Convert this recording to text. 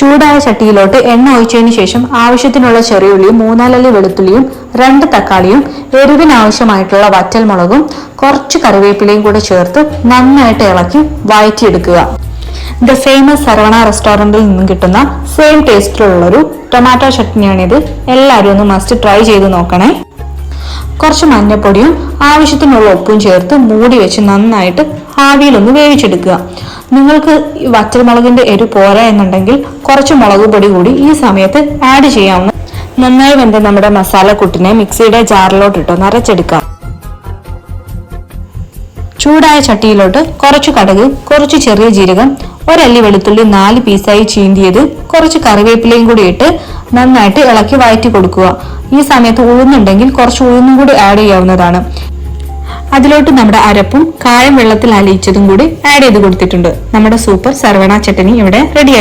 ചൂടായ ചട്ടിയിലോട്ട് എണ്ണ ഒഴിച്ചതിന് ശേഷം ആവശ്യത്തിനുള്ള ചെറിയുള്ളിയും 3-4 വെളുത്തുള്ളിയും 2 തക്കാളിയും എരിവിന് ആവശ്യമായിട്ടുള്ള വറ്റൽമുളകും കുറച്ച് കറിവേപ്പിലയും കൂടെ ചേർത്ത് നന്നായിട്ട് ഇളക്കി വഴറ്റിയെടുക്കുക. ദ ഫേമസ് സർവണ റെസ്റ്റോറന്റിൽ നിന്നും കിട്ടുന്ന സെയിം ടേസ്റ്റിലുള്ളൊരു ടൊമാറ്റോ ചട്നിയാണിത്. എല്ലാവരും ഒന്ന് മസ്റ്റ് ട്രൈ ചെയ്ത് നോക്കണേ. കുറച്ച് മഞ്ഞൾപ്പൊടിയും ആവശ്യത്തിനുള്ള ഉപ്പും ചേർത്ത് മൂടി വെച്ച് നന്നായിട്ട് ആവിയിലൊന്ന് വേവിച്ചെടുക്കുക. നിങ്ങൾക്ക് വറ്റൽമുളകിന്റെ എരിവ് പോരാ എന്നുണ്ടെങ്കിൽ കുറച്ച് മുളക് പൊടി കൂടി ഈ സമയത്ത് ആഡ് ചെയ്യാവുന്ന. നന്നായി വെന്ത നമ്മുടെ മസാലക്കൂട്ടിനെ മിക്സിയുടെ ജാറിലോട്ടിട്ട് അരച്ചെടുക്കാം. ചൂടായ ചട്ടിയിലോട്ട് കുറച്ച് കടുക്, കുറച്ച് ചെറിയ ജീരകം, 1 അല്ലി വെളുത്തുള്ളി 4 പീസായി ചീന്തിയത്, കുറച്ച് കറിവേപ്പിലയും കൂടി ഇട്ട് നന്നായിട്ട് ഇളക്കി വഴറ്റി കൊടുക്കുക. ഈ സമയത്ത് ഉഴുന്നുണ്ടെങ്കിൽ കുറച്ച് ഉഴുന്നും കൂടി ആഡ് ചെയ്യാവുന്നതാണ്. അതിലോട്ട് നമ്മുടെ അരപ്പും കായം വെള്ളത്തിൽ അലിയിച്ചതും കൂടി ആഡ് ചെയ്ത് കൊടുത്തിട്ടുണ്ട്. നമ്മുടെ സൂപ്പർ സർവണ ചട്നി ഇവിടെ റെഡി ആയിട്ട്